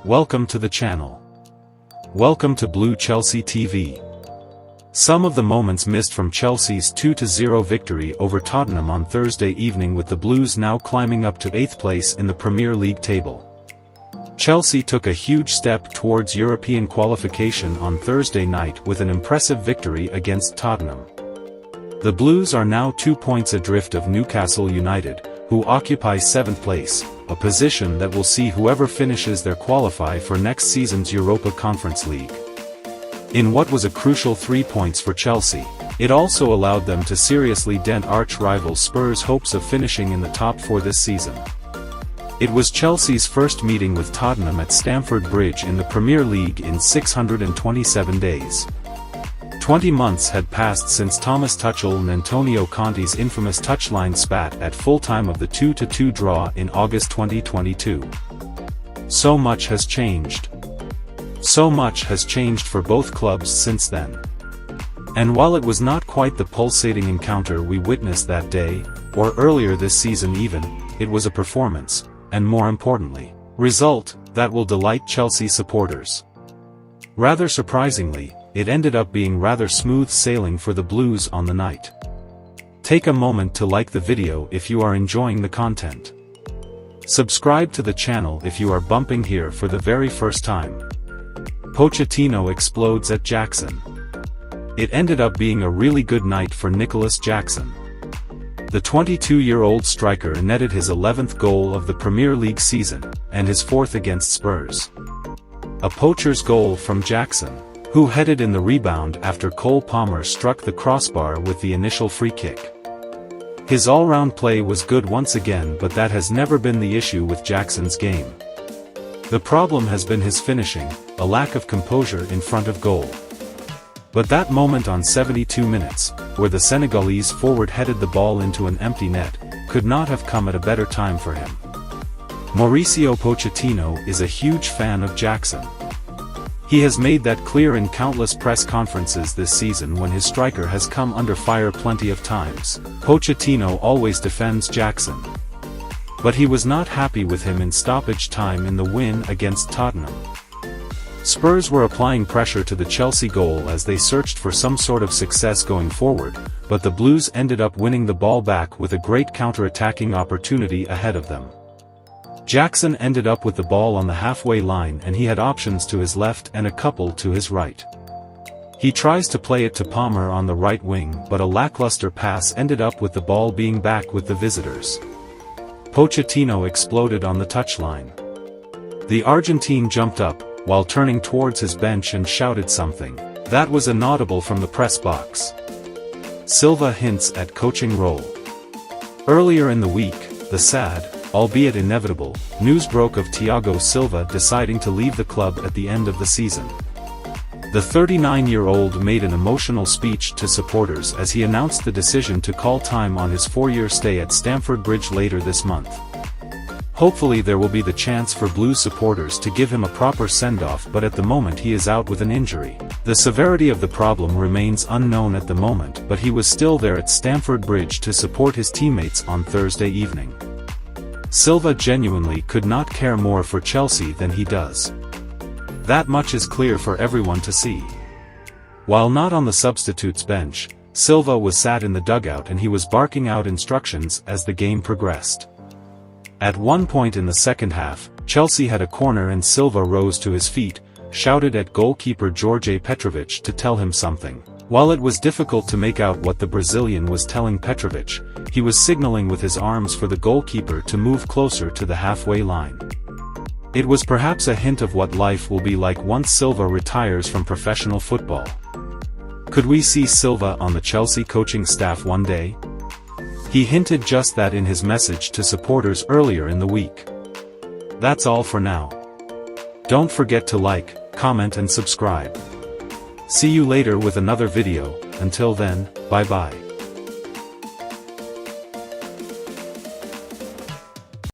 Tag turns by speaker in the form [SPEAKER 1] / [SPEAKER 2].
[SPEAKER 1] Welcome to the channel. Welcome to Blue Chelsea TV. Some of the moments missed from Chelsea's 2-0 victory over Tottenham on Thursday evening, with the Blues now climbing up to 8th place in the Premier League table. Chelsea took a huge step towards European qualification on Thursday night with an impressive victory against Tottenham. The Blues are now 2 points adrift of Newcastle United, who occupy 7th place, a position that will see whoever finishes there qualify for next season's Europa Conference League. In what was a crucial 3 points for Chelsea, it also allowed them to seriously dent arch-rival Spurs' hopes of finishing in the top 4 this season. It was Chelsea's first meeting with Tottenham at Stamford Bridge in the Premier League in 627 days. 20 months had passed since Thomas Tuchel and Antonio Conte's infamous touchline spat at full-time of the 2-2 draw in August 2022. So much has changed. So much has changed for both clubs since then. And while it was not quite the pulsating encounter we witnessed that day, or earlier this season even, it was a performance, and more importantly, result, that will delight Chelsea supporters. Rather surprisingly, it ended up being rather smooth sailing for the Blues on the night. Take a moment to like the video if you are enjoying the content. Subscribe to the channel if you are bumping here for the very first time. Pochettino explodes at Jackson. It ended up being a really good night for Nicolas Jackson. The 22-year-old striker netted his 11th goal of the Premier League season, and his 4th against Spurs. A poacher's goal from Jackson, who headed in the rebound after Cole Palmer struck the crossbar with the initial free kick. His all-round play was good once again, but that has never been the issue with Jackson's game. The problem has been his finishing, a lack of composure in front of goal. But that moment on 72 minutes, where the Senegalese forward headed the ball into an empty net, could not have come at a better time for him. Mauricio Pochettino is a huge fan of Jackson. He has made that clear in countless press conferences this season when his striker has come under fire plenty of times. Pochettino always defends Jackson. But he was not happy with him in stoppage time in the win against Tottenham. Spurs were applying pressure to the Chelsea goal as they searched for some sort of success going forward, but the Blues ended up winning the ball back with a great counter-attacking opportunity ahead of them. Jackson ended up with the ball on the halfway line, and he had options to his left and a couple to his right. He tries to play it to Palmer on the right wing, but a lackluster pass ended up with the ball being back with the visitors. Pochettino exploded on the touchline. The Argentine jumped up, while turning towards his bench, and shouted something that was inaudible from the press box. Silva hints at coaching role. Earlier in the week, the sad, albeit inevitable, news broke of Thiago Silva deciding to leave the club at the end of the season. The 39-year-old made an emotional speech to supporters as he announced the decision to call time on his 4-year stay at Stamford Bridge later this month. Hopefully there will be the chance for Blues supporters to give him a proper send-off, but at the moment he is out with an injury. The severity of the problem remains unknown at the moment, but he was still there at Stamford Bridge to support his teammates on Thursday evening. Silva genuinely could not care more for Chelsea than he does. That much is clear for everyone to see. While not on the substitutes bench, Silva was sat in the dugout and he was barking out instructions as the game progressed. At one point in the second half, Chelsea had a corner and Silva rose to his feet, shouted at goalkeeper Đorđe Petrović to tell him something. While it was difficult to make out what the Brazilian was telling Petrović, he was signaling with his arms for the goalkeeper to move closer to the halfway line. It was perhaps a hint of what life will be like once Silva retires from professional football. Could we see Silva on the Chelsea coaching staff one day? He hinted just that in his message to supporters earlier in the week. That's all for now. Don't forget to like, comment and subscribe. See you later with another video. Until then, bye bye.